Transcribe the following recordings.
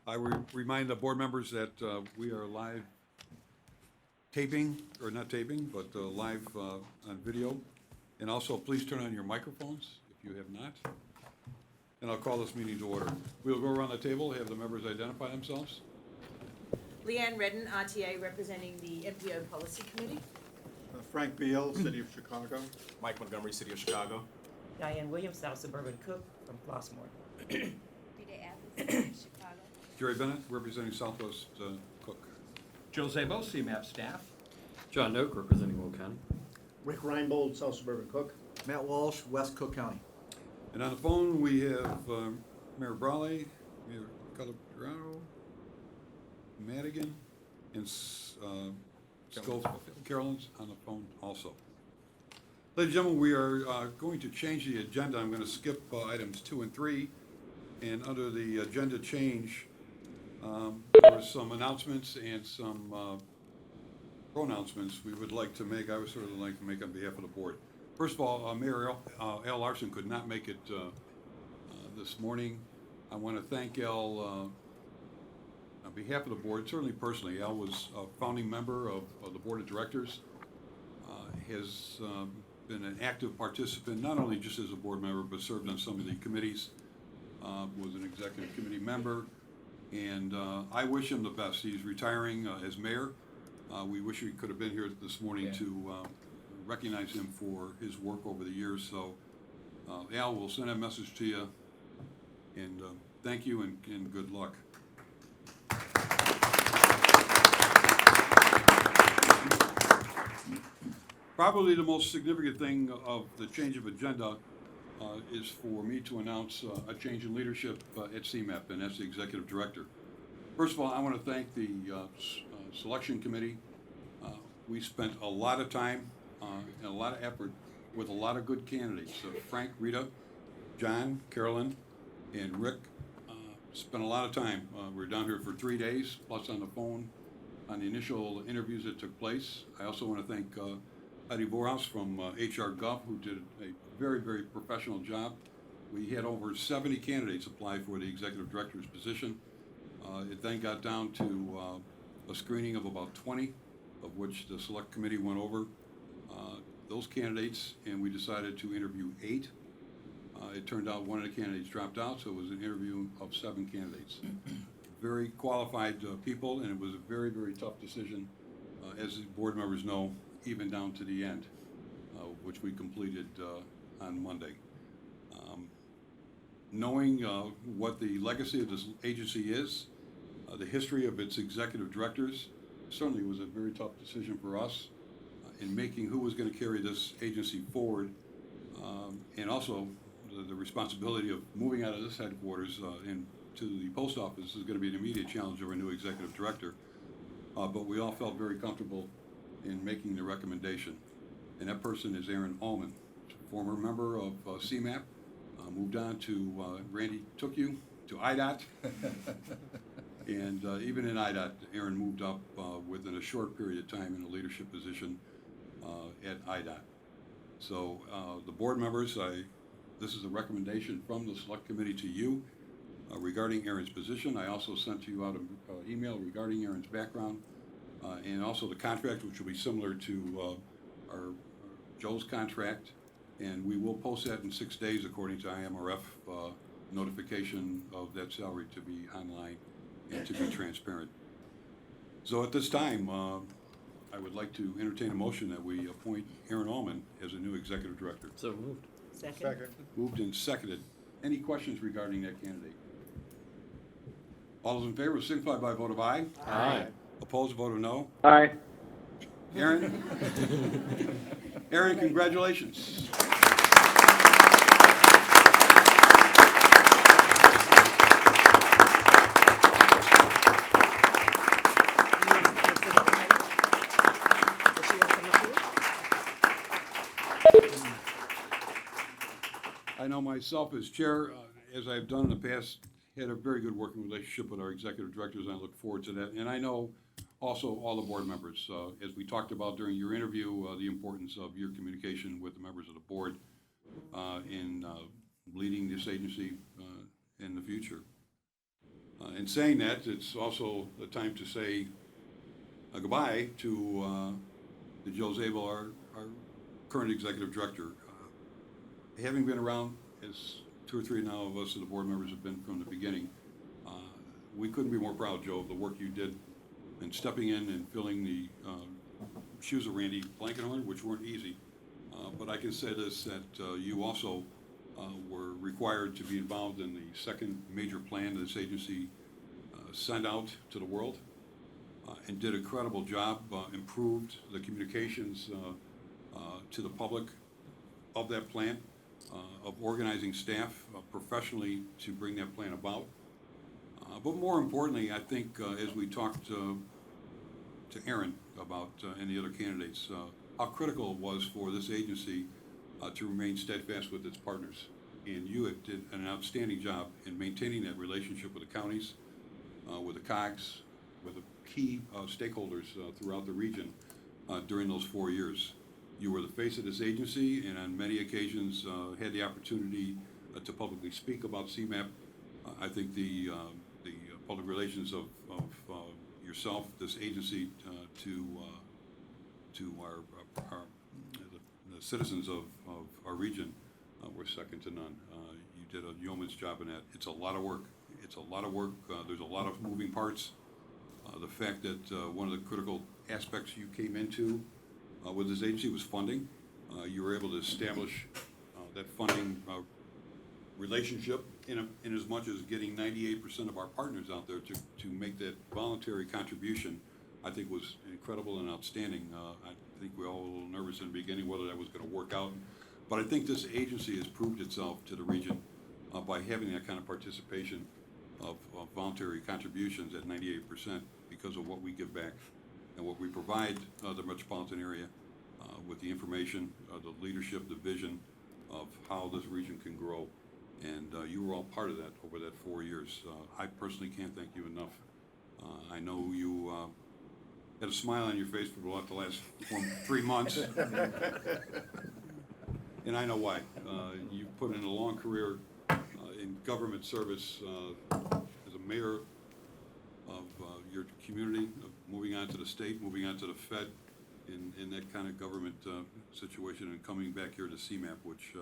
I remind the board members that we are live taping, or not taping, but live on video. And also, please turn on your microphones if you have not. And I'll call this meeting to order. We'll go around the table, have the members identify themselves. Leanne Redden, RTA, representing the MPO Policy Committee. Frank Beal, City of Chicago. Mike Montgomery, City of Chicago. Diane Williams, South Suburban Cook from Flossmoor. D.J. Athens, Chicago. Jerry Bennett, representing Southwest Cook. Joe Zabo, CMAP staff. John Noak, representing Will County. Rick Reinbold, South Suburban Cook. Matt Walsh, West Cook County. And on the phone, we have Mayor Brawley, Mayor Calabrano, Madigan, and Carolyn's on the phone also. Ladies and gentlemen, we are going to change the agenda. I'm going to skip items 2 and 3. And under the agenda change, there are some announcements and some pronouncements we would like to make. I would sort of like to make on behalf of the board. First of all, Mayor Al Larson could not make it this morning. I want to thank Al on behalf of the board, certainly personally. Al was a founding member of the board of directors, has been an active participant, not only just as a board member, but served on some of the committees, was an executive committee member, and I wish him the best. He's retiring as mayor. We wish he could have been here this morning to recognize him for his work over the years. So Al, will send that message to you, and thank you and good luck. Probably the most significant thing of the change of agenda is for me to announce a change in leadership at CMAP, and that's the executive director. First of all, I want to thank the selection committee. We spent a lot of time and a lot of effort with a lot of good candidates. So Frank, Rita, John, Carolyn, and Rick spent a lot of time. We were down here for 3 days, plus on the phone on the initial interviews that took place. I also want to thank Heidi Vorhaus from HR Gov, who did a very, very professional job. We had over 70 candidates apply for the executive director's position. It then got down to a screening of about 20, of which the select committee went over those candidates, and we decided to interview 8. It turned out one of the candidates dropped out, so it was an interview of 7 candidates. Very qualified people, and it was a very, very tough decision, as the board members know, even down to the end, which we completed on Monday. Knowing what the legacy of this agency is, the history of its executive directors, certainly was a very tough decision for us in making who was going to carry this agency forward, and also the responsibility of moving out of this headquarters into the post office is going to be an immediate challenge of our new executive director. But we all felt very comfortable in making the recommendation. And that person is Erin, Almond, former member of CMAP, moved on to, Randy took you to IDOT. And even in IDOT, Erin moved up within a short period of time in a leadership position at IDOT. So the board members, this is a recommendation from the select committee to you regarding Erin's position. I also sent to you out an email regarding Erin's background and also the contract, which will be similar to our Joe's contract. And we will post that in 6 days according to IMRF notification of that salary to be online and to be transparent. So at this time, I would like to entertain a motion that we appoint Erin Almond as a new executive director. So moved. Second. Moved and seconded. Any questions regarding that candidate? All those in favor signify by a vote of aye. Aye. Opposed, vote of no. Aye. Erin? Erin, congratulations. I know myself as chair, as I've done in the past, had a very good working relationship with our executive directors, and I look forward to that. And I know also all the board members, as we talked about during your interview, the importance of your communication with the members of the board in leading this agency in the future. In saying that, it's also the time to say goodbye to Joe Zabel, our current executive director. Having been around, as 2 or 3 now of us, the board members have been from the beginning, we couldn't be more proud, Joe, of the work you did in stepping in and filling the shoes of Randy Blankenhorn, which weren't easy. But I can say this, that you also were required to be involved in the second major plan that this agency sent out to the world, and did an incredible job, improved the communications to the public of that plan, of organizing staff professionally to bring that plan about. But more importantly, I think as we talked to Erin about and the other candidates, how critical it was for this agency to remain steadfast with its partners. And you did an outstanding job in maintaining that relationship with the counties, with the COGS, with the key stakeholders throughout the region during those 4 years. You were the face of this agency, and on many occasions had the opportunity to publicly speak about CMAP. I think the public relations of yourself, this agency, to the citizens of our region were second to none. You did a yeoman's job in that. It's a lot of work. There's a lot of moving parts. The fact that one of the critical aspects you came into with this agency was funding. You were able to establish that funding relationship in as much as getting 98% of our partners out there to make that voluntary contribution, I think was incredible and outstanding. I think we all were a little nervous in the beginning whether that was going to work out. But I think this agency has proved itself to the region by having that kind of participation of voluntary contributions at 98% because of what we give back and what we provide the metropolitan area with the information, the leadership, the vision of how this region can grow. And you were all part of that over that 4 years. I personally can't thank you enough. I know you had a smile on your face for the last 3 months. And I know why. You put in a long career in government service as a mayor of your community, of moving on to the state, moving on to the Fed in that kind of government situation, and coming back here to CMAP, which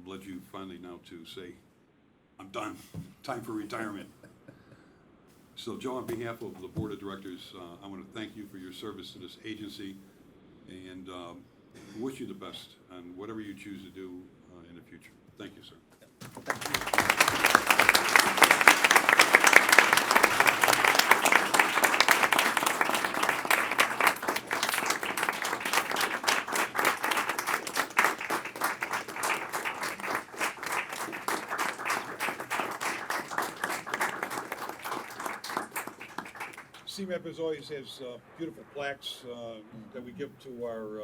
led you finally now to say, I'm done, time for retirement. So Joe, on behalf of the Board of Directors, I want to thank you for your service to this agency, and wish you the best on whatever you choose to do in the future. Thank you, sir. CMAP as always has beautiful plaques that we give to our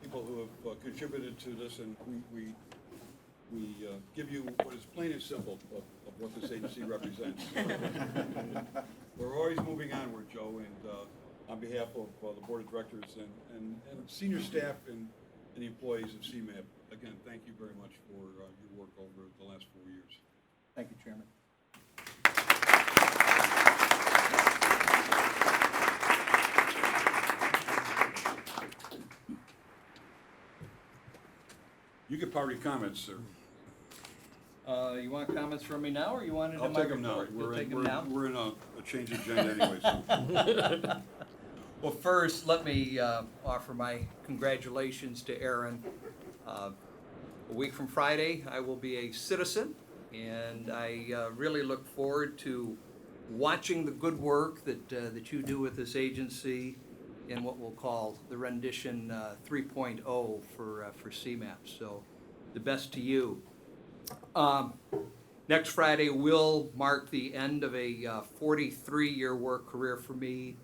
people who have contributed to this, and we give you what is plain and simple of what this agency represents. We're always moving onward, Joe, and on behalf of the Board of Directors and senior staff and the employees of CMAP, again, thank you very much for your work over the last 4 years. Thank you, Chairman. You get party comments, sir. You want comments from me now, or you want it I'll in my take them now. report? You'll take them now? We're in a change agenda anyway, so. Well, first, let me offer my congratulations to Erin. A week from Friday, I will be a citizen, and I really look forward to watching the good work that you do with this agency in what we'll call the rendition 3.0 for CMAP. So, the best to you. Next Friday will mark the end of a 43-year work career for me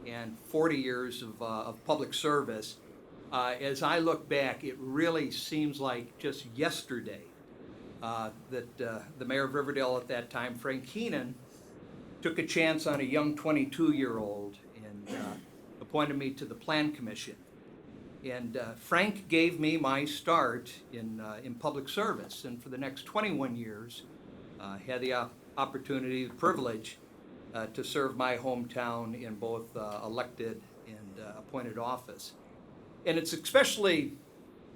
and 40 years of public service. As I look back, it really seems like just yesterday that the mayor of Riverdale at that time, Frank Keenan, took a chance on a young 22-year-old and appointed me to the Plan Commission. And Frank gave me my start in public service, and for the next 21 years, Had the opportunity, the privilege to serve my hometown in both elected and appointed office. And it's especially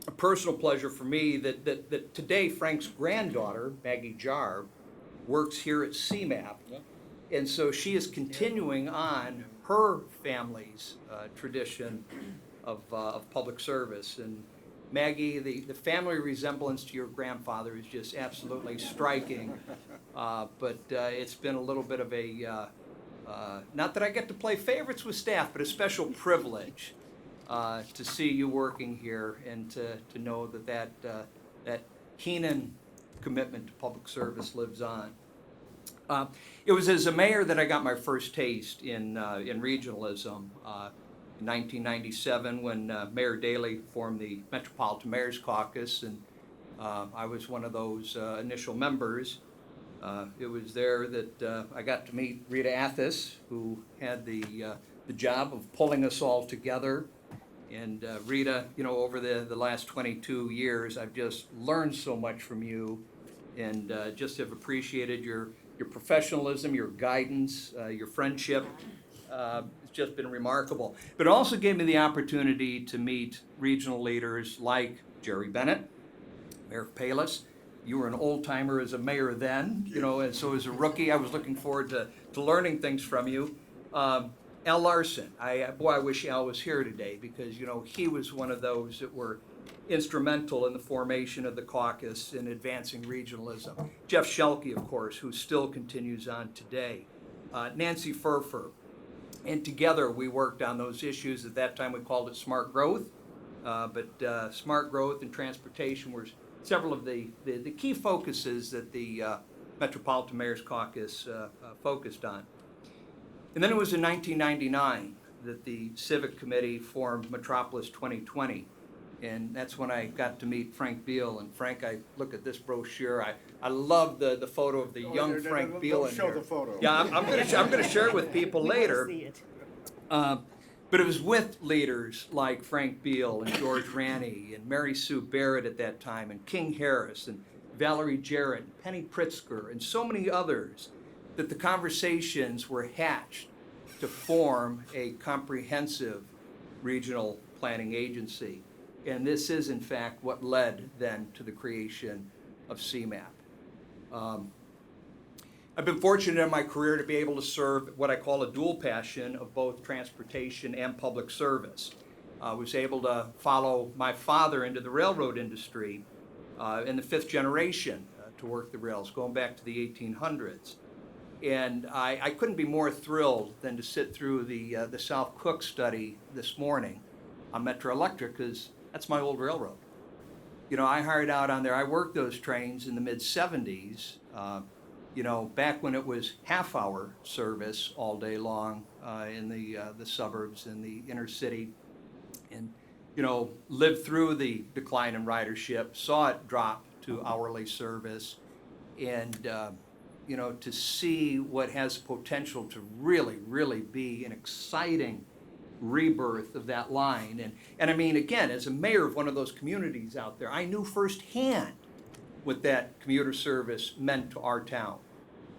a personal pleasure for me that today Frank's granddaughter, Maggie Jarb, works here at CMAP. And so she is continuing on her family's tradition of public service. And Maggie, the family resemblance to your grandfather is just absolutely striking. But it's been a little bit of a, not that I get to play favorites with staff, but a special privilege to see you working here and to know that Keenan commitment to public service lives on. It was as a mayor that I got my first taste in regionalism. In 1997, when Mayor Daley formed the Metropolitan Mayor's Caucus, and I was one of those initial members. It was there that I got to meet Rita Athis, who had the job of pulling us all together. And Rita, over the last 22 years, I've just learned so much from you, and just have appreciated your professionalism, your guidance, your friendship. It's just been remarkable. But it also gave me the opportunity to meet regional leaders like Jerry Bennett, Mayor Palis. You were an old-timer as a mayor then, and so as a rookie, I was looking forward to learning things from you. Al Larson, I wish Al was here today, because, he was one of those that were instrumental in the formation of the caucus and advancing regionalism. Jeff Schelke, of course, who still continues on today. Nancy Furfer. And together we worked on those issues. At that time we called it smart growth, but smart growth and transportation were several of the key focuses that the Metropolitan Mayor's Caucus focused on. And then it was in 1999 that the Civic Committee formed Metropolis 2020. And that's when I got to meet Frank Beal. And Frank, I look at this brochure. I love the photo of the young Frank Beal in Show here. the photo. Yeah, I'm going to share it with people later. See it. But it was with leaders like Frank Beal and George Ranney and Mary Sue Barrett at that time, and King Harris and Valerie Jarrett, and Penny Pritzker, and so many others, that the conversations were hatched to form a comprehensive regional planning agency. And this is, in fact, what led then to the creation of CMAP. I've been fortunate in my career to be able to serve what I call a dual passion of both transportation and public service. I was able to follow my father into the railroad industry in the fifth generation to work the rails, going back to the 1800s. And I couldn't be more thrilled than to sit through the South Cook study this morning on Metro Electric, because that's my old railroad. I hired out on there. I worked those trains in the mid-'70s, back when it was half-hour service all day long in the suburbs and the inner city. And, lived through the decline in ridership, saw it drop to hourly service, and, to see what has potential to really, really be an exciting rebirth of that line. And I mean, again, as a mayor of one of those communities out there, I knew firsthand what that commuter service meant to our town.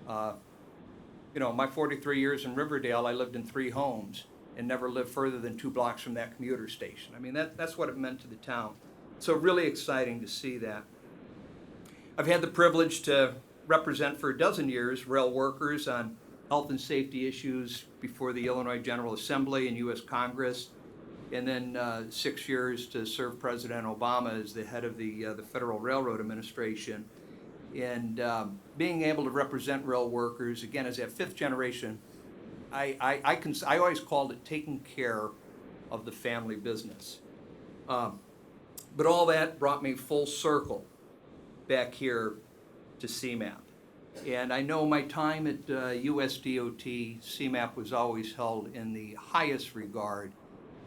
My 43 years in Riverdale, I lived in 3 homes and never lived further than 2 blocks from that commuter station. I mean, that's what it meant to the town. So really exciting to see that. I've had the privilege to represent for a dozen years rail workers on health and safety issues before the Illinois General Assembly and U.S. Congress, and then 6 years to serve President Obama as the head of the Federal Railroad Administration. And being able to represent rail workers, again, as a fifth generation, I always called it taking care of the family business. But all that brought me full circle back here to CMAP. And I know my time at USDOT, CMAP was always held in the highest regard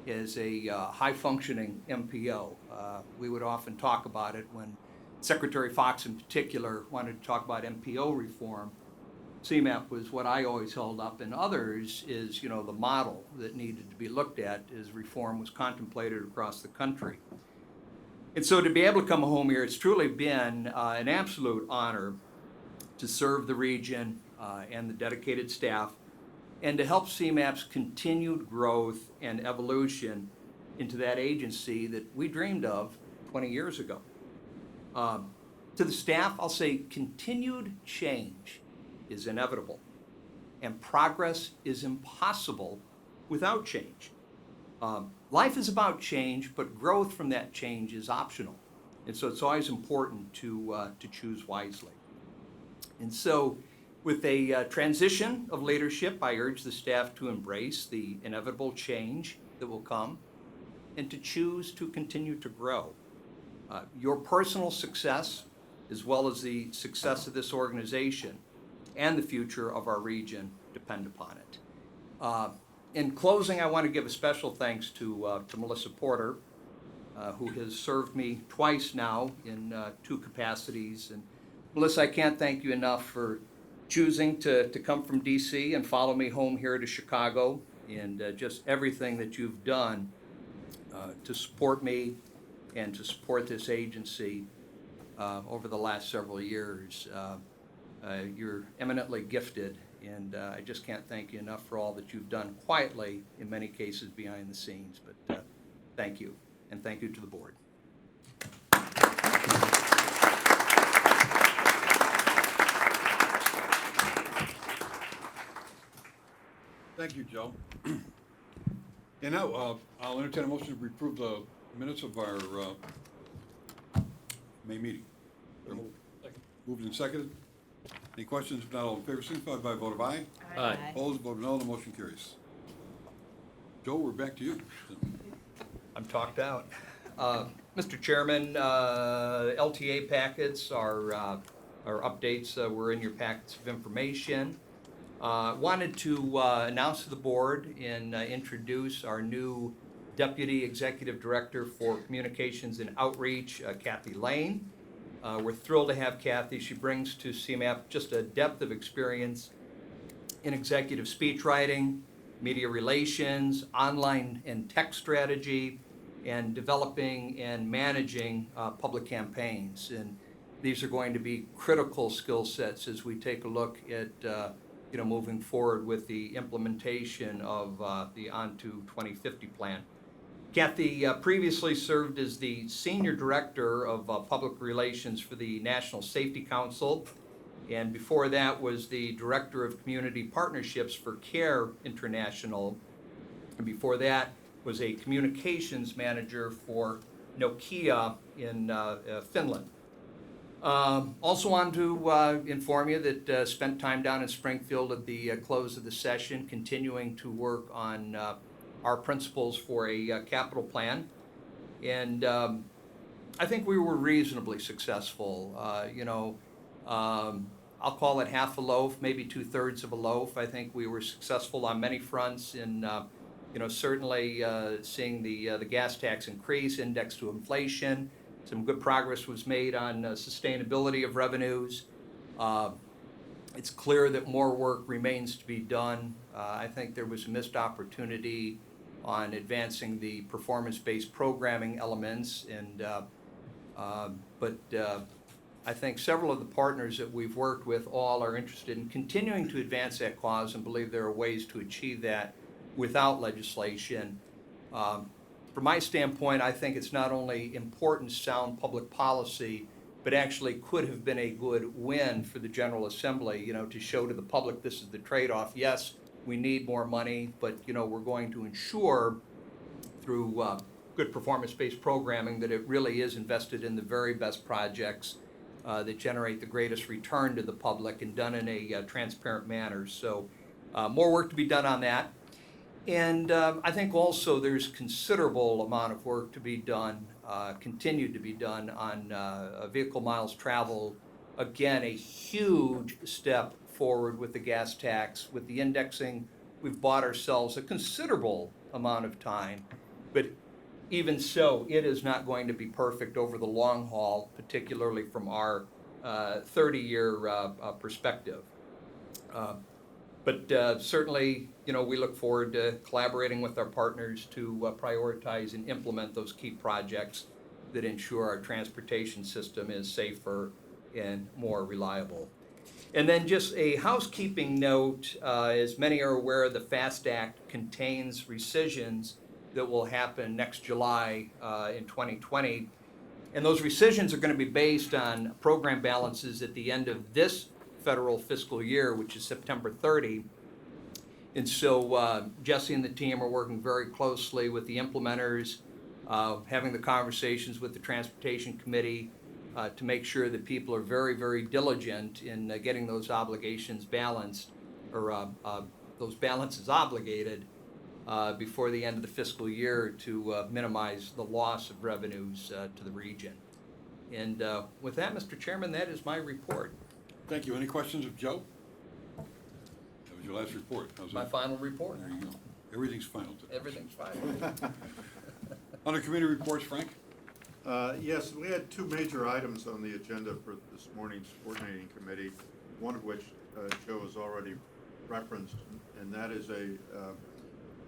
as a high-functioning MPO. We would often talk about it when Secretary Fox in particular wanted to talk about MPO reform. CMAP was what I always held up, and others is, the model that needed to be looked at as reform was contemplated across the country. And so to be able to come home here, it's truly been an absolute honor to serve the region and the dedicated staff, and to help CMAP's continued growth and evolution into that agency that we dreamed of 20 years ago. To the staff, I'll say continued change is inevitable, and progress is impossible without change. Life is about change, but growth from that change is optional. And so it's always important to choose wisely. And so with a transition of leadership, I urge the staff to embrace the inevitable change that will come and to choose to continue to grow. Your personal success, as well as the success of this organization and the future of our region, depend upon it. In closing, I want to give a special thanks to Melissa Porter, who has served me twice now in 2 capacities. And Melissa, I can't thank you enough for choosing to come from DC and follow me home here to Chicago, and just everything that you've done to support me and to support this agency over the last several years. You're eminently gifted, and I just can't thank you enough for all that you've done quietly, in many cases behind the scenes. But thank you, and thank you to the board. Thank you, Joe. And now, I'll entertain a motion to approve the minutes of our May meeting. Moved and seconded. Any questions? If not, all in favor, signify by a vote of aye. Aye. Opposed, vote of no, the motion carries. Joe, we're back to you. I'm talked out. Mr. Chairman, LTA packets are updates were in your packets of information. Wanted to announce to the board and introduce our new Deputy Executive Director for Communications and Outreach, Kathy Lane. We're thrilled to have Kathy. She brings to CMAP just a depth of experience in executive speech writing, media relations, online and tech strategy, and developing and managing public campaigns. And these are going to be critical skill sets as we take a look at moving forward with the implementation of the On2 2050 plan. Kathy previously served as the Senior Director of Public Relations for the National Safety Council, and before that was the Director of Community Partnerships for CARE International, and before that was a Communications Manager for Nokia in Finland. Also wanted to inform you that spent time down in Springfield at the close of the session, continuing to work on our principles for a capital plan. And I think we were reasonably successful. I'll call it half a loaf, maybe 2/3 of a loaf. I think we were successful on many fronts in, certainly seeing the gas tax increase, indexed to inflation. Some good progress was made on sustainability of revenues. It's clear that more work remains to be done. I think there was a missed opportunity on advancing the performance-based programming elements, but I think several of the partners that we've worked with all are interested in continuing to advance that cause and believe there are ways to achieve that without legislation. From my standpoint, I think it's not only important, sound public policy, but actually could have been a good win for the General Assembly, to show to the public this is the trade-off. Yes, we need more money, but, we're going to ensure through good performance-based programming that it really is invested in the very best projects that generate the greatest return to the public and done in a transparent manner. So more work to be done on that. And I think also there's considerable amount of work to be done, continued to be done on vehicle miles traveled. Again, a huge step forward with the gas tax. With the indexing, we've bought ourselves a considerable amount of time. But even so, it is not going to be perfect over the long haul, particularly from our 30-year perspective. But certainly, we look forward to collaborating with our partners to prioritize and implement those key projects that ensure our transportation system is safer and more reliable. And then just a housekeeping note, as many are aware, the FAST Act contains rescissions that will happen next July in 2020. And those rescissions are going to be based on program balances at the end of this federal fiscal year, which is September 30. And so Jesse and the team are working very closely with the implementers, having the conversations with the Transportation Committee to make sure that people are very, very diligent in getting those obligations balanced, or those balances obligated before the end of the fiscal year to minimize the loss of revenues to the region. And with that, Mr. Chairman, that is my report. Thank you. Any questions of Joe? That was your last report. How's My that? final report. There you go. Everything's final today. Everything's fine. Under committee reports, Frank? Yes, we had two major items on the agenda for this morning's coordinating committee, one of which Joe has already referenced, and that is a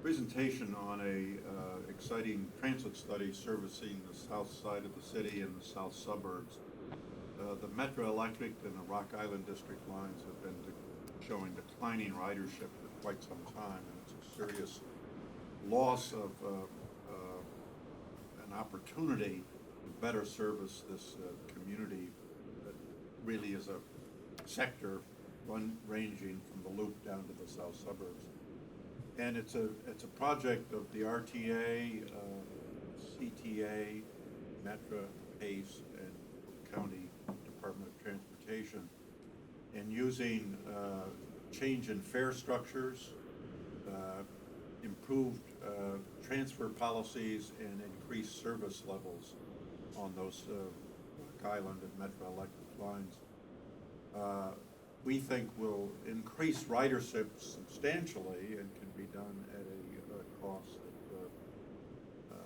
presentation on a exciting transit study servicing the south side of the city and the south suburbs. The Metro Electric and the Rock Island District lines have been showing declining ridership for quite some time, and it's a serious loss of an opportunity to better service this community that really is a sector ranging from the loop down to the south suburbs. And it's a project of the RTA, CTA, Metra, PACE, and County Department of Transportation, and using change in fare structures, improved transfer policies, and increased service levels on those Rock Island and Metro Electric lines. We think will increase ridership substantially and can be done at a cost that,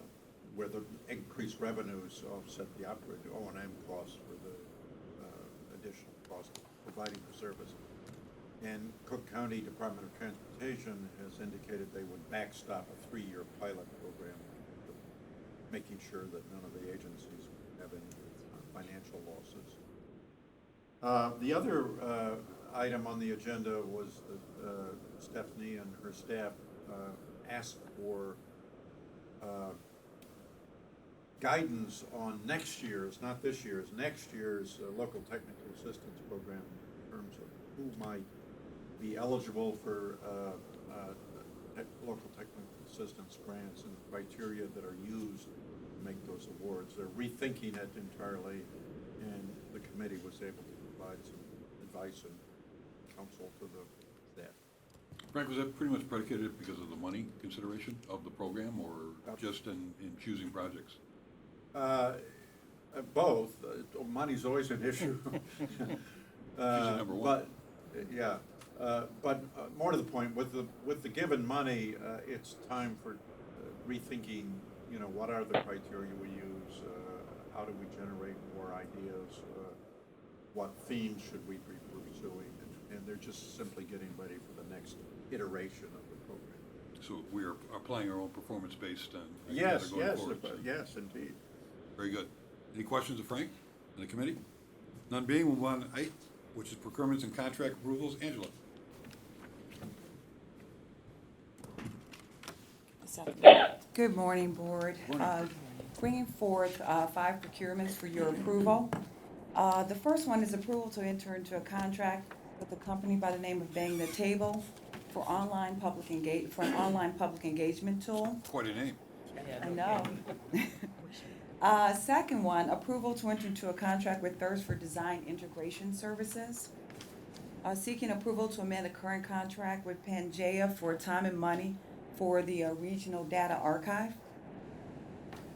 where the increased revenues offset the operating O&M costs for the additional cost of providing the service. And Cook County Department of Transportation has indicated they would backstop a 3-year pilot program, making sure that none of the agencies have any financial losses. The other item on the agenda was that Stephanie and her staff asked for guidance on next year's, not this year's, next year's local technical assistance program in terms of who might be eligible for local technical assistance grants and the criteria that are used to make those awards. They're rethinking it entirely, and the committee was able to provide some advice and counsel to the staff. Frank, was that pretty much predicated because of the money consideration of the program, or just in choosing projects? Both. Money's always an issue. Number one. But yeah, but more to the point, with the given money, it's time for rethinking. You know, what are the criteria we use? How do we generate more ideas? What themes should we be pursuing? And they're just simply getting ready for the next iteration of the program. So we are applying our own performance-based Yes, going yes, forward. yes, indeed. Very good. Any questions of Frank and the committee? None being, we'll move on to 8, which is procurements and contract approvals. Angela. Good morning, Board. Morning. Bringing forth 5 procurements for your approval. The first one is approval to enter into a contract with a company by the name of Bang the Table for an online public engagement tool. Quite a name. I know. Second one, approval to enter into a contract with Thirst for Design Integration Services. Seeking approval to amend the current contract with Pangea for time and money for the regional data archive.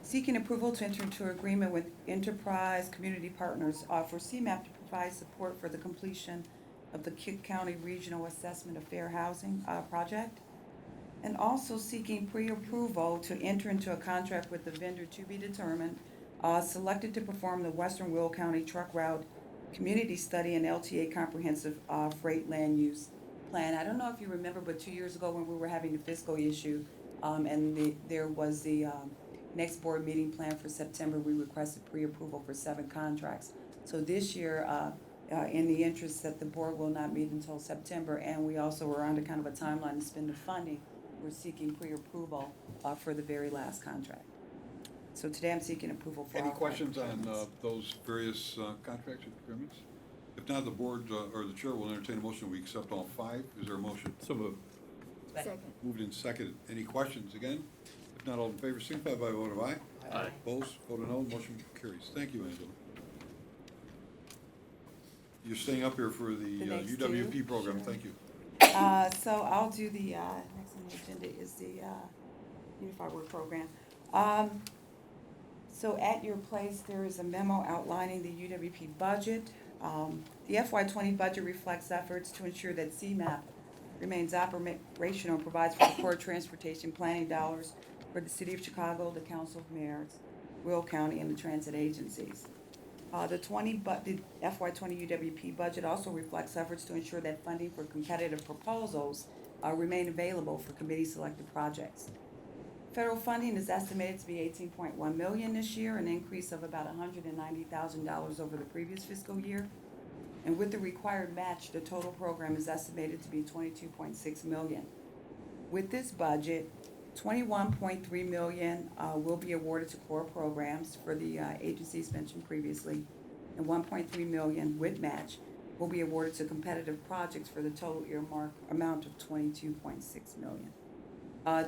Seeking approval to enter into agreement with Enterprise Community Partners for CMAP to provide support for the completion of the Cook County Regional Assessment of Fair Housing project. And also seeking pre-approval to enter into a contract with the vendor to be determined, selected to perform the Western Will County Truck Route Community Study and LTA Comprehensive Freight Land Use Plan. I don't know if you remember, but 2 years ago when we were having the fiscal issue, and there was the next board meeting plan for September, we requested pre-approval for 7 contracts. So this year, in the interest that the board will not meet until September, and we also are under kind of a timeline to spend the funding. We're seeking pre-approval for the very last contract. So today I'm seeking approval for all Any five questions on procurements. those various contracts and agreements? If not, the board or the chair will entertain a motion. We accept all five. Is there a motion? So moved. Second. Moved and seconded. Any questions again? If not, all in favor, signify by a vote of aye. Aye. Opposed? Vote of no. Motion carries. Thank you, Angela. You're staying up here for the next UWP two? program. Sure. Thank you. So I'll do the, next on the agenda is the Unified Work Program. So at your place, there is a memo outlining the UWP budget. The FY20 budget reflects efforts to ensure that CMAP remains operational and provides for the core transportation planning dollars for the City of Chicago, the Council of Mayors, Will County, and the transit agencies. The FY20 UWP budget also reflects efforts to ensure that funding for competitive proposals remain available for committee-selected projects. Federal funding is estimated to be $18.1 million this year, an increase of about $190,000 over the previous fiscal year. And with the required match, the total program is estimated to be $22.6 million. With this budget, $21.3 million will be awarded to core programs for the agencies mentioned previously, and $1.3 million with match will be awarded to competitive projects for the total earmark amount of $22.6 million.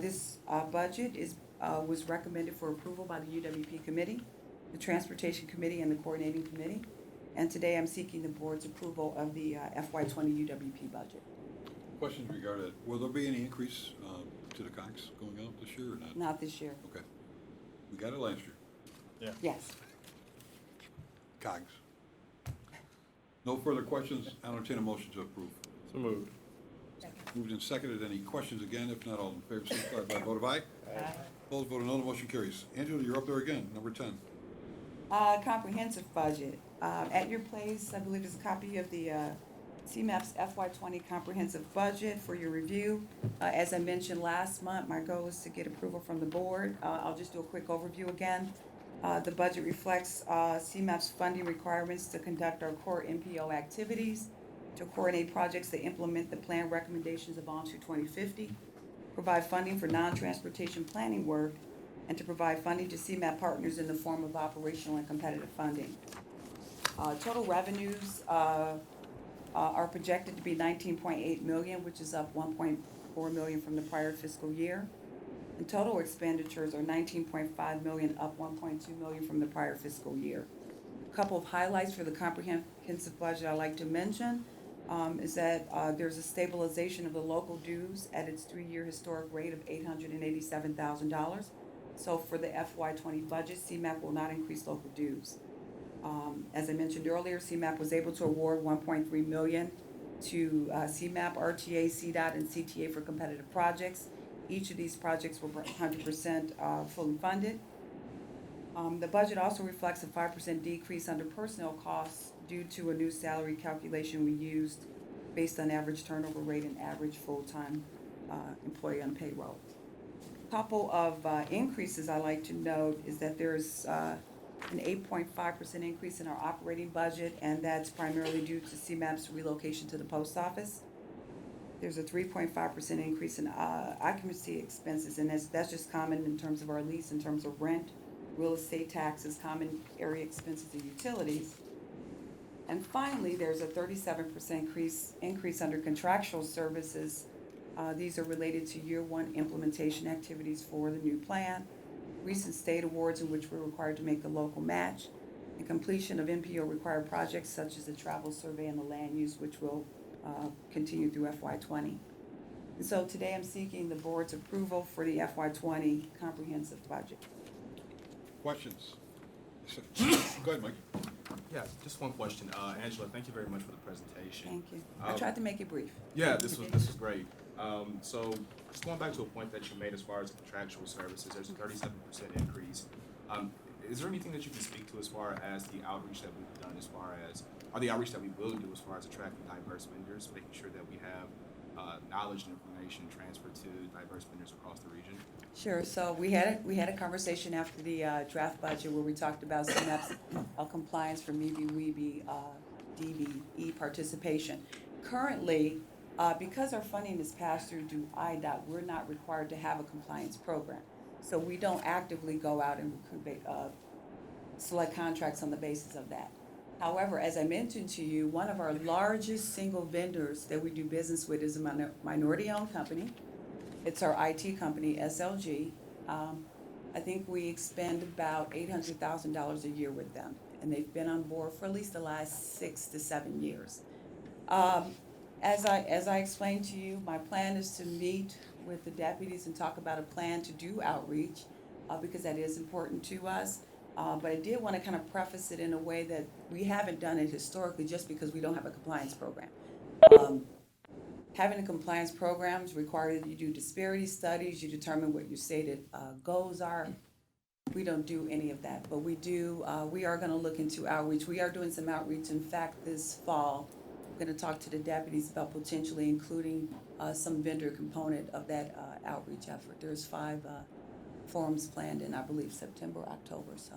This budget was recommended for approval by the UWP Committee, the Transportation Committee, and the Coordinating Committee. And today I'm seeking the board's approval of the FY20 UWP budget. Questions regarding it? Will there be any increase to the COGS going up this year or not? Not this year. Okay. We got it last year. Yes. COGS. No further questions. I'll entertain a motion to approve. So moved. Moved and seconded. Any questions again? If not, all in favor, signify by a vote of aye. Aye. Opposed, vote of no. The motion carries. Angela, you're up there again, number 10. Comprehensive budget. At your place, I believe is a copy of the CMAP's FY20 comprehensive budget for your review. As I mentioned last month, my goal is to get approval from the board. I'll just do a quick overview again. The budget reflects CMAP's funding requirements to conduct our core MPO activities, to coordinate projects that implement the plan recommendations of On to 2050, provide funding for non-transportation planning work, and to provide funding to CMAP partners in the form of operational and competitive funding. Total revenues are projected to be $19.8 million, which is up $1.4 million from the prior fiscal year. And total expenditures are $19.5 million, up $1.2 million from the prior fiscal year. A couple of highlights for the comprehensive budget I'd like to mention is that there's a stabilization of the local dues at its 3-year historic rate of $887,000. So for the FY20 budget, CMAP will not increase local dues. As I mentioned earlier, CMAP was able to award $1.3 million to CMAP, RTA, CDOT, and CTA for competitive projects. Each of these projects were 100% fully funded. The budget also reflects a 5% decrease under personnel costs due to a new salary calculation we used based on average turnover rate and average full-time employee on payroll. Couple of increases I like to note is that there's an 8.5% increase in our operating budget, and that's primarily due to CMAP's relocation to the post office. There's a 3.5% increase in occupancy expenses, and that's just common in terms of our lease, in terms of rent, real estate taxes, common area expenses, and utilities. And finally, there's a 37% increase under contractual services. These are related to year 1 implementation activities for the new plan, recent state awards in which we're required to make the local match, and completion of NPO required projects such as the travel survey and the land use, which will continue through FY20. And so today I'm seeking the board's approval for the FY20 comprehensive budget. Questions? Yes, sir. Go ahead, Mike. Yeah, just one question. Angela, thank you very much for the presentation. Thank you. I tried to make it brief. Yeah, this was great. So just going back to a point that you made as far as contractual services, there's a 37% increase. Is there anything that you can speak to as far as the outreach that we've done, or the outreach that we will do as far as attracting diverse vendors, making sure that we have knowledge and information transferred to diverse vendors across the region? Sure. So we had a conversation after the draft budget where we talked about CMAP's compliance for MeBe, WeBe, DBE participation. Currently, because our funding is passed through IDOT, we're not required to have a compliance program. So we don't actively go out and recruit, select contracts on the basis of that. However, as I mentioned to you, one of our largest single vendors that we do business with is a minority-owned company. It's our IT company, SLG. I think we expend about $800,000 a year with them, and they've been on board for at least the last 6 to 7 years. As I explained to you, my plan is to meet with the deputies and talk about a plan to do outreach, because that is important to us. But I did want to kind of preface it in a way that we haven't done it historically just because we don't have a compliance program. Having a compliance program is required that you do disparity studies, you determine what your stated goals are. We don't do any of that, but we are going to look into outreach. We are doing some outreach. In fact, this fall, I'm going to talk to the deputies about potentially including some vendor component of that outreach effort. There's 5 forums planned in, I believe, September, October. So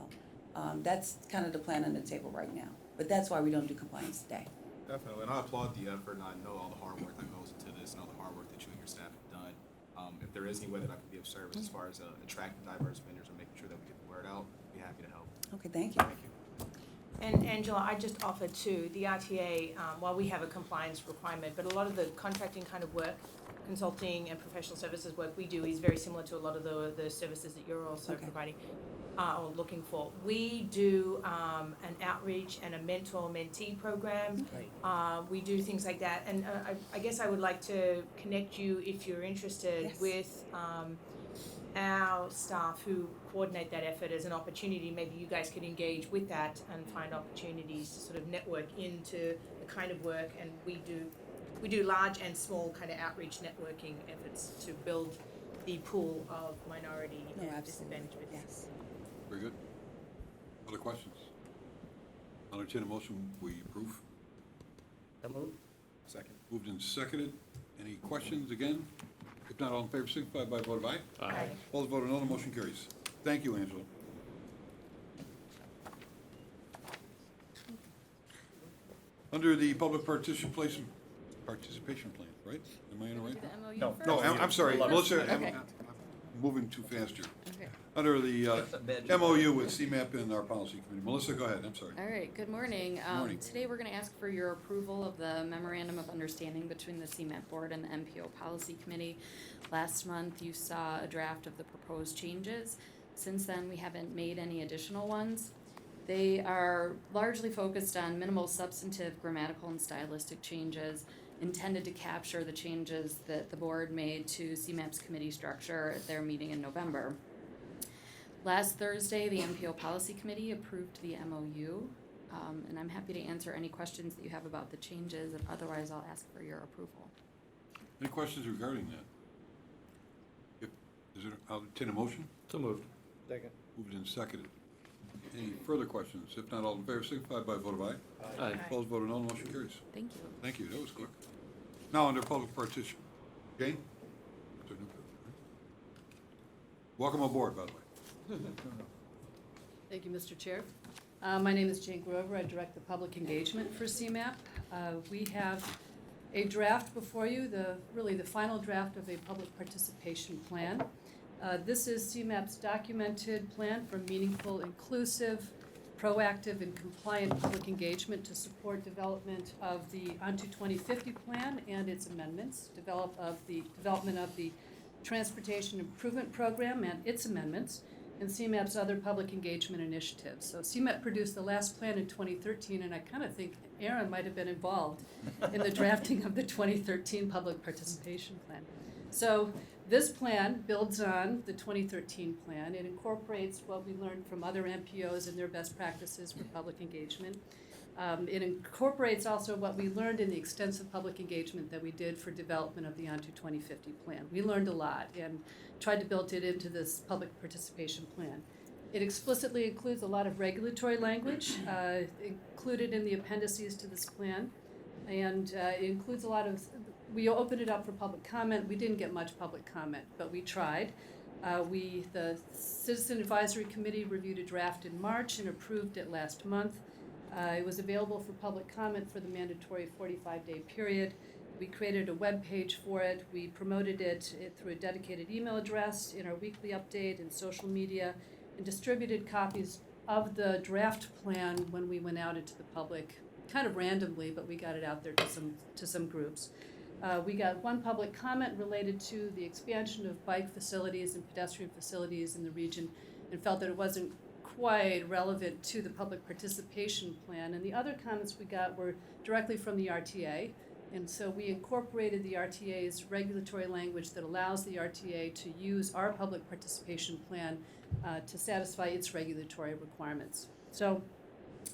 that's kind of the plan on the table right now. But that's why we don't do compliance today. Definitely, and I applaud the effort, and I know all the hard work that goes into this, and all the hard work that you and your staff have done. If there is any way that I can be of service as far as attracting diverse vendors and making sure that we get the word out, I'd be happy to help. Okay, thank you. Thank you. And Angela, I just offer too, the RTA, while we have a compliance requirement, but a lot of the contracting kind of work, consulting and professional services work we do is very similar to a lot of the services that you're also Okay. providing or looking for. We do an outreach and a mentor-mentee program. Great. We do things like that. And I guess I would like to connect you, if you're interested, Yes. with our staff who coordinate that effort as an opportunity. Maybe you guys could engage with that and find opportunities to sort of network into the kind of work. And we do large and small kind of outreach networking efforts to build the pool of minority No, and absolutely. disadvantaged. Yes. Very good. Other questions? I'll entertain a motion, we approve. So move. Second. Moved and seconded. Any questions again? If not, all in favor, signify by a vote of aye. Aye. Opposed, vote no, the motion carries. Thank you, Angela. Under the public participation plan, right? Am I in the right? Do the MOU No. first? No, I'm sorry, Melissa, Okay. I'm moving too fast here. Okay. Under the That's a bad MOU with CMAP and our policy committee. Melissa, go ahead, I'm sorry. All right, good morning. Morning. Today we're going to ask for your approval of the Memorandum of Understanding between the CMAP Board and the MPO Policy Committee. Last month, you saw a draft of the proposed changes. Since then, we haven't made any additional ones. They are largely focused on minimal substantive, grammatical, and stylistic changes intended to capture the changes that the board made to CMAP's committee structure at their meeting in November. Last Thursday, the MPO Policy Committee approved the MOU, and I'm happy to answer any questions that you have about the changes, and otherwise I'll ask for your approval. Any questions regarding that? I'll entertain a motion. So moved. Second. Moved and seconded. Any further questions? If not, all in favor, signify by a vote of aye. Aye. Opposed, vote no, the motion carries. Thank you. Thank you, that was quick. Now, under public participation, Jane? Welcome aboard, by the way. Thank you, Mr. Chair. My name is Jane Grover. I direct the public engagement for CMAP. We have a draft before you, really the final draft of a public participation plan. This is CMAP's documented plan for meaningful, inclusive, proactive, and compliant public engagement to support development of the Onto 2050 plan and its amendments, development of the Transportation Improvement Program and its amendments, and CMAP's other public engagement initiatives. So CMAP produced the last plan in 2013, and I kind of think Erin might have been involved in the drafting of the 2013 public participation plan. So this plan builds on the 2013 plan. It incorporates what we learned from other MPOs and their best practices for public engagement. It incorporates also what we learned in the extensive public engagement that we did for development of the Onto 2050 plan. We learned a lot and tried to build it into this public participation plan. It explicitly includes a lot of regulatory language included in the appendices to this plan, and it includes a lot of. We opened it up for public comment. We didn't get much public comment, but we tried. The Citizen Advisory Committee reviewed a draft in March and approved it last month. It was available for public comment for the mandatory 45-day period. We created a web page for it. We promoted it through a dedicated email address in our weekly update and social media, and distributed copies of the draft plan when we went out into the public, kind of randomly, but we got it out there to some groups. We got one public comment related to the expansion of bike facilities and pedestrian facilities in the region, and felt that it wasn't quite relevant to the public participation plan. And the other comments we got were directly from the RTA. And so we incorporated the RTA's regulatory language that allows the RTA to use our public participation plan to satisfy its regulatory requirements. So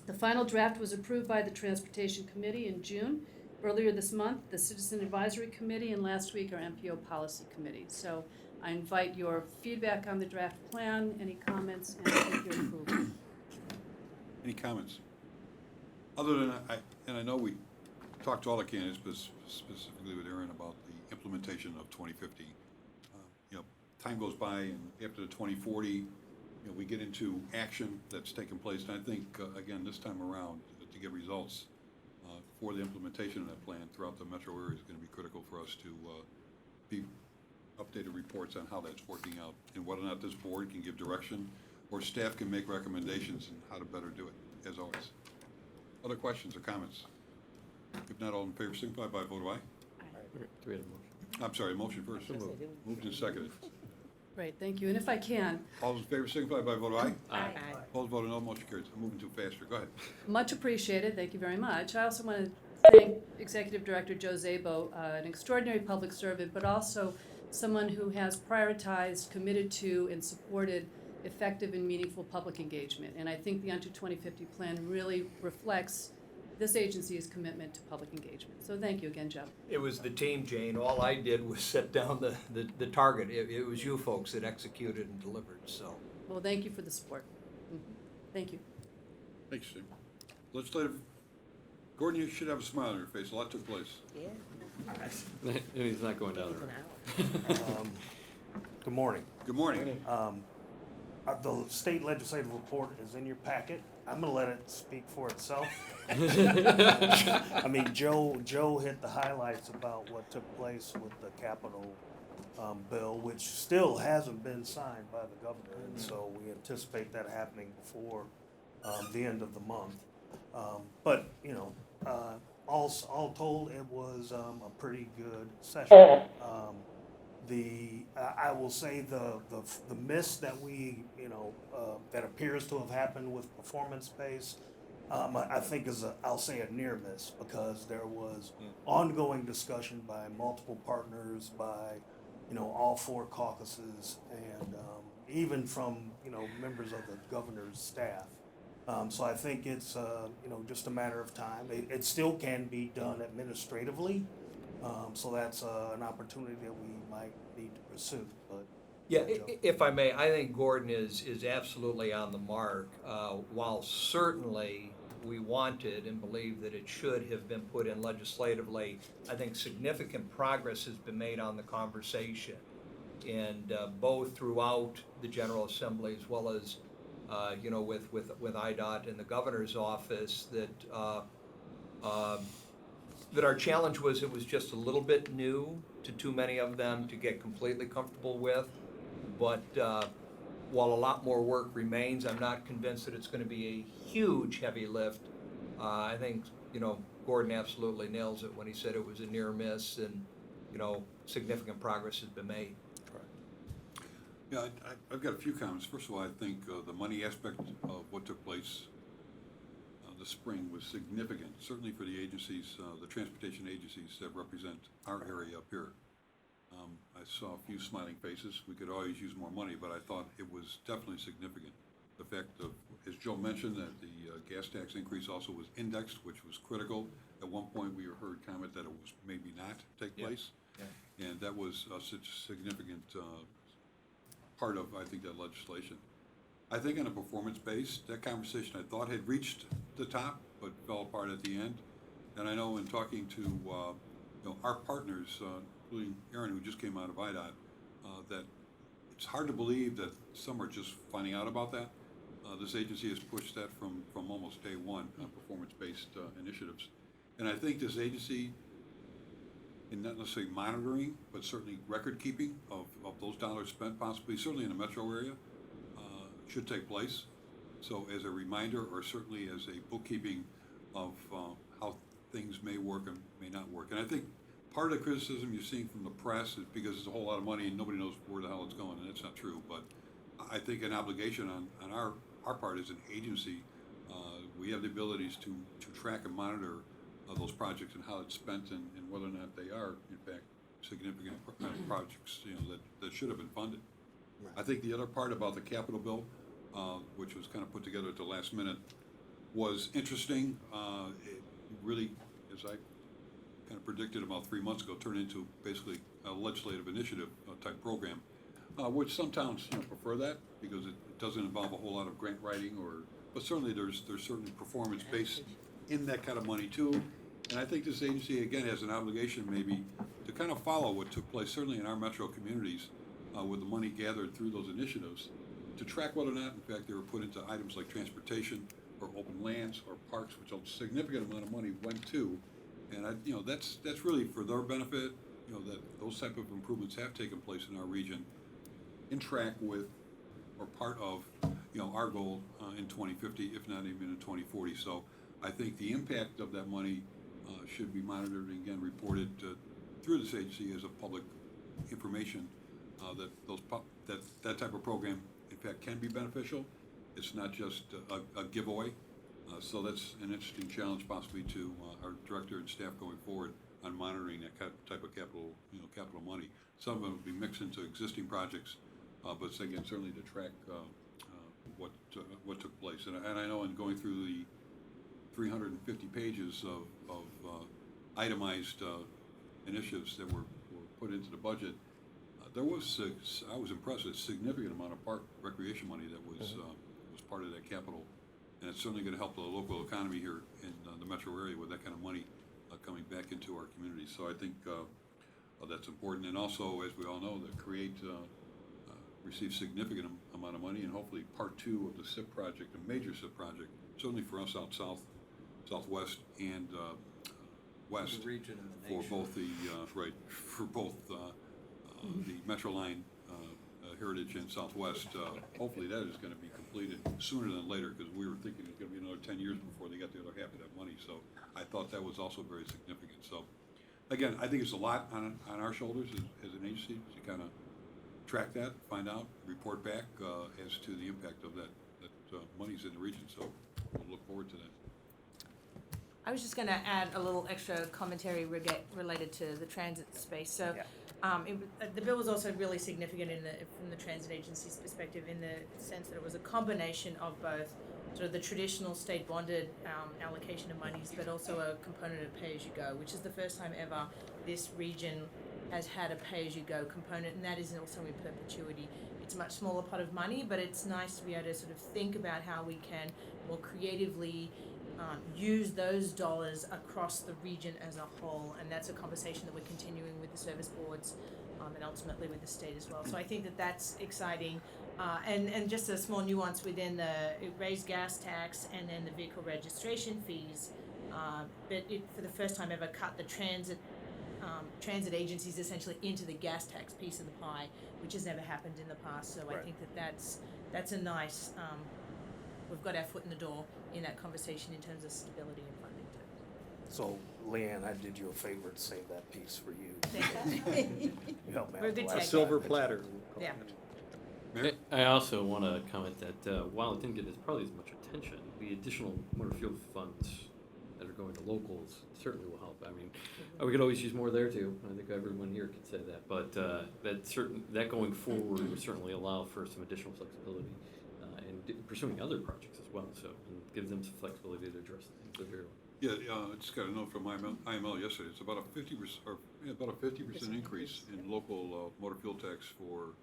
the final draft was approved by the Transportation Committee in June. Earlier this month, the Citizen Advisory Committee, and last week, our MPO Policy Committee. So I invite your feedback on the draft plan, any comments, and take your approval. Any comments? Other than, I know we talked to all the candidates, but specifically with Erin about the implementation of 2050. Time goes by, and after the 2040, we get into action that's taken place. And I think, again, this time around, to get results for the implementation of that plan throughout the metro area is going to be critical for us to be updated reports on how that's working out and whether or not this board can give direction or staff can make recommendations on how to better do it, as always. Other questions or comments? If not, all in favor, signify by a vote of aye. Do we have a motion? I'm sorry, motion first. So moved. Moved and seconded. Great, thank you. And if I can, All those in favor, signify by a vote of aye. Aye. Opposed, vote of no, motion carries. I'm moving too faster. Go ahead. much appreciated, thank you very much. I also want to thank Executive Director Joe Szabo, an extraordinary public servant, but also someone who has prioritized, committed to, and supported effective and meaningful public engagement. And I think the Unto 2050 plan really reflects this agency's commitment to public engagement. So thank you again, Joe. It was the team, Jane. All I did was set down the target. It was you folks that executed and delivered, so. Well, thank you for the support. Thank you. Thanks, Steve. Legislative, Gordon, you should have a smile on your face. A lot took place. And he's not going down there. Good morning. Good morning. The state legislative report is in your packet. I'm gonna let it speak for itself. I mean, Joe hit the highlights about what took place with the capital bill, which still hasn't been signed by the governor, and so we anticipate that happening before the end of the month. But all told, it was a pretty good session. I will say the miss that we that appears to have happened with performance-based, I think I'll say a near miss, because there was ongoing discussion by multiple partners, by all four caucuses, and even from members of the governor's staff. So I think it's just a matter of time. It still can be done administratively. So that's an opportunity that we might need to pursue, but. Yeah, if I may, I think Gordon is absolutely on the mark. While certainly we wanted and believe that it should have been put in legislatively, I think significant progress has been made on the conversation. And both throughout the General Assembly as well as, with IDOT and the governor's office, that our challenge was it was just a little bit new to too many of them to get completely comfortable with. But while a lot more work remains, I'm not convinced that it's going to be a huge heavy lift. I think, Gordon absolutely nails it when he said it was a near miss, and, significant progress has been made. Yeah, I've got a few comments. First of all, I think the money aspect of what took place this spring was significant, certainly for the agencies, the transportation agencies that represent our area up here. I saw a few smiling faces. We could always use more money, but I thought it was definitely significant. The fact of, as Joe mentioned, that the gas tax increase also was indexed, which was critical. At one point, we heard comment that it was maybe not take place. Yeah. And that was such a significant part of, I think, that legislation. I think on a performance base, that conversation I thought had reached the top, but fell apart at the end. And I know in talking to our partners, including Erin, who just came out of IDOT, that it's hard to believe that some are just finding out about that. This agency has pushed that from almost day one, performance-based initiatives. And I think this agency, in not necessarily monitoring, but certainly record-keeping of those dollars spent, possibly, certainly in the metro area, should take place. So as a reminder, or certainly as a bookkeeping of how things may work and may not work. And I think part of the criticism you're seeing from the press is because it's a whole lot of money and nobody knows where the hell it's going, and that's not true. But I think an obligation on our part as an agency, we have the abilities to track and monitor those projects and how it's spent and whether or not they are, in fact, significant projects, that should have been funded. Right. I think the other part about the capital bill, which was kind of put together at the last minute, was interesting. It really, as I kind of predicted about 3 months ago, turned into basically a legislative initiative type program, which some towns prefer that because it doesn't involve a whole lot of grant writing, but certainly there's certainly performance based in that kind of money too. And I think this agency again has an obligation maybe to kind of follow what took place certainly in our metro communities with the money gathered through those initiatives, to track whether or not in fact they were put into items like transportation or open lands or parks, which a significant amount of money went to. And that's really for their benefit, that those type of improvements have taken place in our region in track with or part of our goal in 2050, if not even in 2040. So I think the impact of that money should be monitored and again reported through this agency as a public information that type of program in fact can be beneficial. It's not just a giveaway. So that's an interesting challenge possibly to our director and staff going forward on monitoring that type of capital money. Some of it will be mixed into existing projects, but again, certainly to track what took place. And I know in going through the 350 pages of itemized initiatives that were put into the budget, I was impressed with a significant amount of park recreation money that was part of that capital. And it's certainly going to help the local economy here in the metro area with that kind of money coming back into our community. So I think that's important. And also, as we all know, the CREATE received significant amount of money, and hopefully part 2 of the SIP project, a major SIP project, certainly for us out south, southwest, and west, The region and the for nation. both the Metro Line, Heritage, and Southwest. Hopefully that is going to be completed sooner than later, because we were thinking it's going to be another 10 years before they got the other half of that money. So I thought that was also very significant. So again, I think it's a lot on our shoulders as an agency to kind of track that, find out, report back as to the impact of that monies in the region. So we'll look forward to that. I was just going to add a little extra commentary related to the transit space. So, the bill was also really significant from the transit agency's perspective, in the sense that it was a combination of both sort of the traditional state bonded allocation of monies, but also a component of pay-as-you-go, which is the first time ever this region has had a pay-as-you-go component, and that is also in perpetuity. It's a much smaller pot of money, but it's nice to be able to sort of think about how we can more creatively use those dollars across the region as a whole, and that's a conversation that we're continuing with the service boards and ultimately with the state as well. So I think that that's exciting. And just a small nuance within it raised gas tax and then the vehicle registration fees, but it for the first time ever cut the transit agencies essentially into the gas tax piece of the pie, which has never happened in the past. So I think that's a nice, we've got our foot in the door in that conversation in terms of stability and funding too. So, Leanne, I did you a favor to save that piece for you. You helped me We're a out the good last tag. time. Silver platter. Yeah. Mayor? I also want to comment that while it didn't get probably as much attention, the additional motor fuel funds that are going to locals certainly will help. I mean, we could always use more there too. I think everyone here could say that. But that going forward would certainly allow for some additional flexibility in pursuing other projects as well. So and give them some flexibility to address things that are. Yeah, I just got a note from IML yesterday. It's about a 50% increase in local motor fuel tax for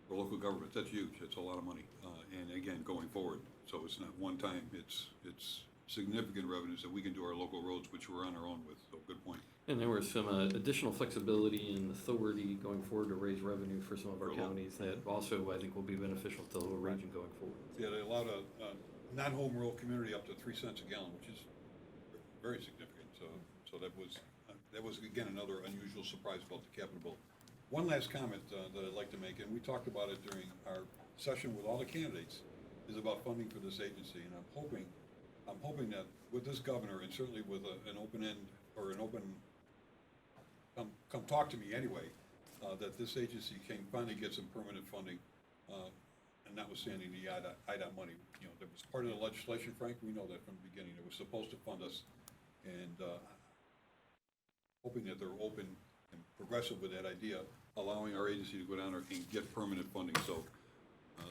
local government. That's huge. It's a lot of money. And again, going forward, so it's not one time. It's significant revenues that we can do our local roads, which we're on our own with. So good point. And there was some additional flexibility and authority going forward to raise revenue for some of our For a lot. counties that also, I think, will be beneficial to the whole region going forward. Yeah, they allowed a non-home rule community up to 3 cents a gallon, which is very significant. So that was again another unusual surprise about the capital bill. One last comment that I'd like to make, and we talked about it during our session with all the candidates, is about funding for this agency. And I'm hoping that with this governor, and certainly with an open end or an open come talk to me anyway, that this agency can finally get some permanent funding, and notwithstanding the IDOT money. You know, that was part of the legislation, Frank, we know that from the beginning, it was supposed to fund us, and hoping that they're open and progressive with that idea, allowing our agency to go down there and get permanent funding. So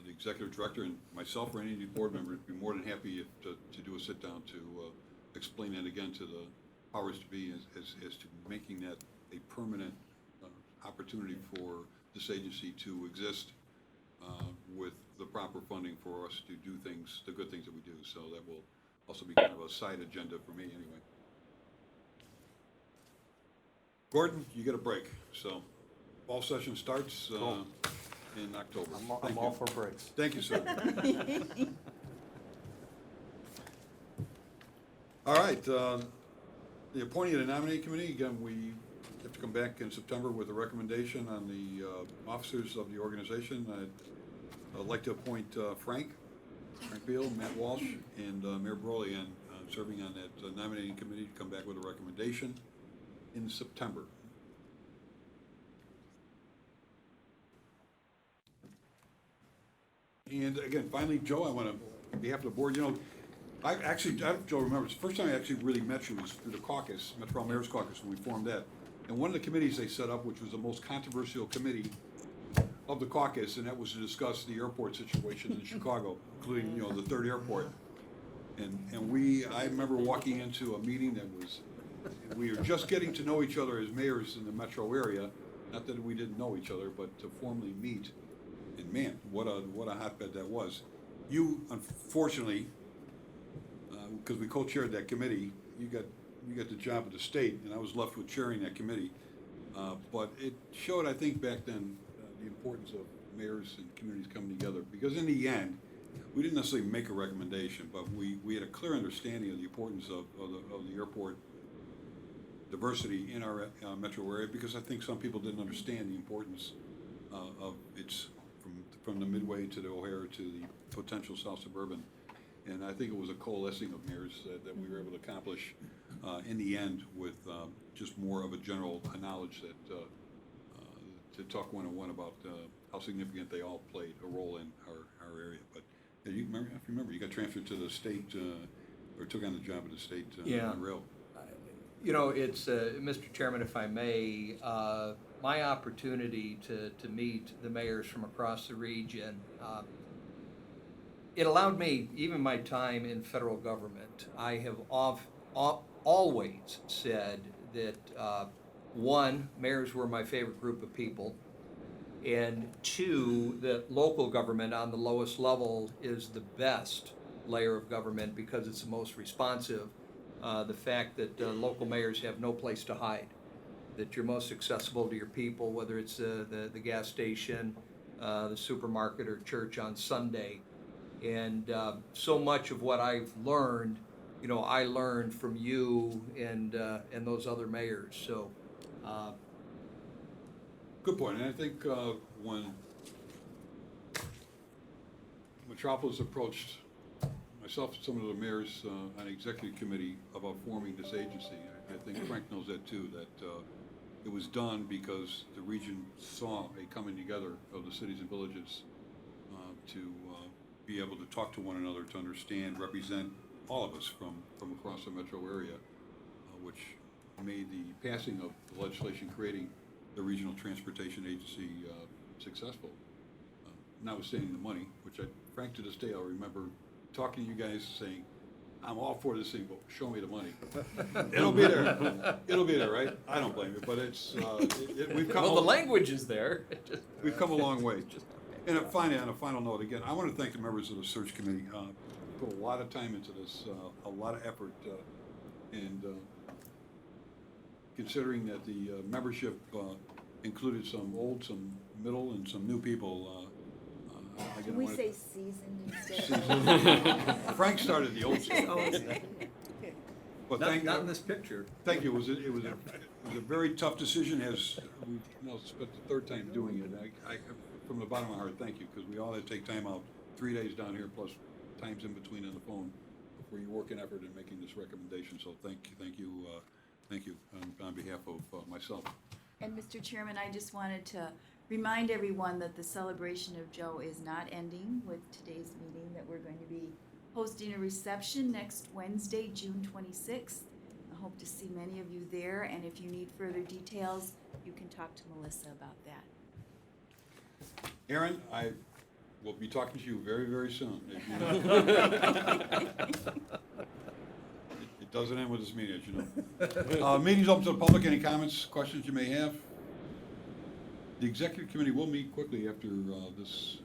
the executive director and myself or any of the board members would be more than happy to do a sit down to explain that again to the powers to be as to making that a permanent opportunity for this agency to exist with the proper funding for us to do things, the good things that we do. So that will also be kind of a side agenda for me anyway. Gordon, you get a break. So fall session starts in October. I'm all for breaks. Thank you, sir. All right, the appointing of the nominating committee, again, we have to come back in September with a recommendation on the officers of the organization. I'd like to appoint Frank Beal, Matt Walsh, and Mayor Broley on serving on that nominating committee to come back with a recommendation in September. And again, finally, Joe, I want to, on behalf of the board, you know, I don't know if Joe remembers, the first time I actually really met you was through the caucus, Metropolitan Mayor's Caucus, when we formed that. And one of the committees they set up, which was the most controversial committee of the caucus, and that was to discuss the airport situation in Chicago, including, you know, the third airport. And I remember walking into a meeting that was, we were just getting to know each other as mayors in the metro area. Not that we didn't know each other, but to formally meet. And man, what a hotbed that was. You, unfortunately, because we co-chaired that committee, you got the job at the state, and I was left with chairing that committee. But it showed, I think, back then, the importance of mayors and communities coming together. Because in the end, we didn't necessarily make a recommendation, but we had a clear understanding of the importance of the airport diversity in our metro area, because I think some people didn't understand the importance of its, from the Midway to the O'Hare to the potential South Suburban. And I think it was a coalescing of mayors that we were able to accomplish in the end with just more of a general knowledge that to talk one-on-one about how significant they all played a role in our area. But if you remember, you got transferred to the state or took on the job at the state rail. You know, it's, Mr. Chairman, if I may, my opportunity to meet the mayors from across the region, it allowed me, even my time in federal government, I have always said that, one, mayors were my favorite group of people, and two, that local government on the lowest level is the best layer of government because it's the most responsive. The fact that local mayors have no place to hide, that you're most accessible to your people, whether it's the gas station, the supermarket, or church on Sunday. And so much of what I've learned, you know, I learned from you and those other mayors. So, Good point. And I think when Metropolis approached myself and some of the mayors on the executive committee about forming this agency, I think Frank knows that too, that it was done because the region saw a coming together of the cities and villages to be able to talk to one another, to understand, represent all of us from across the metro area, which made the passing of the legislation creating the Regional Transportation Agency successful. Notwithstanding the money, which Frank, to this day, I'll remember talking to you guys saying, I'm all for this thing, but show me the money. It'll be there. It'll be there, right? I don't blame you, but it's, we've come. Well, the language is there. We've come a long way. And finally, on a final note, again, I want to thank the members of the search committee. Put a lot of time into this, a lot of effort, and considering that the membership included some old, some middle, and some new people. I Can didn't we wanna- say seasoned instead of? Frank started the old school. But Not, not in this picture. thank you. It was a very tough decision, as we've now spent the third time doing it. From the bottom of my heart, thank you, because we all had to take time out, 3 days down here, plus times in between on the phone, for your work and effort in making this recommendation. So thank you on behalf of myself. And Mr. Chairman, I just wanted to remind everyone that the celebration of Joe is not ending with today's meeting, that we're going to be hosting a reception next Wednesday, June 26th. I hope to see many of you there, and if you need further details, you can talk to Melissa about that. Erin, I will be talking to you very, very soon. It doesn't end with this meeting, as you know. Meeting's open to the public. Any comments, questions you may have? The executive committee will meet quickly after this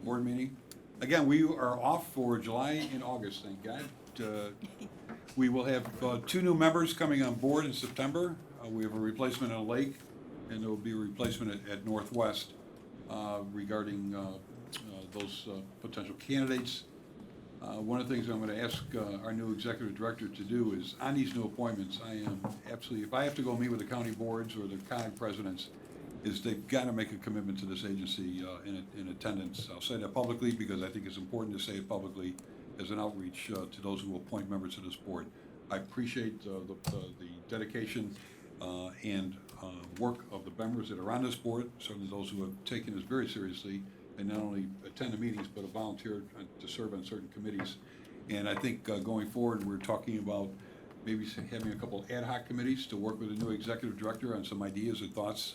board meeting. Again, we are off for July and August, thank God. We will have 2 new members coming on board in September. We have a replacement at Lake, and there will be a replacement at Northwest regarding those potential candidates. One of the things I'm going to ask our new executive director to do is, on these new appointments, I am absolutely, if I have to go meet with the county boards or the county presidents, is they've got to make a commitment to this agency in attendance. I'll say that publicly because I think it's important to say it publicly as an outreach to those who appoint members to this board. I appreciate the dedication and work of the members that are on this board, certainly those who have taken this very seriously and not only attend the meetings but have volunteered to serve on certain committees. And I think going forward, we're talking about maybe having a couple ad hoc committees to work with the new executive director on some ideas and thoughts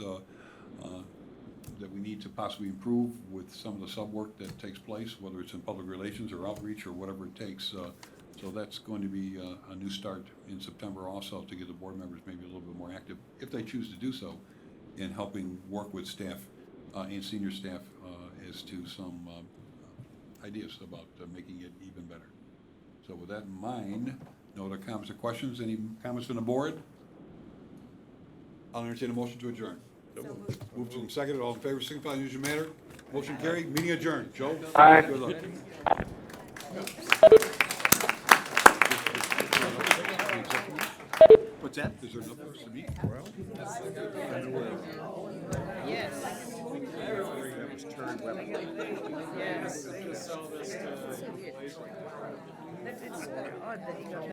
that we need to possibly improve with some of the sub work that takes place, whether it's in public relations or outreach or whatever it takes. So that's going to be a new start in September also, to get the board members maybe a little bit more active, if they choose to do so, in helping work with staff and senior staff as to some ideas about making it even better. So with that in mind, no other comments or questions? Any comments from the board? I'll entertain a motion to adjourn. Moved and seconded. All in favor, signify in usual manner. Motion carried. Meeting adjourned. Joe? Aye. Good luck. What's that? Is there enough for us to meet? Yes. Yes. It's odd that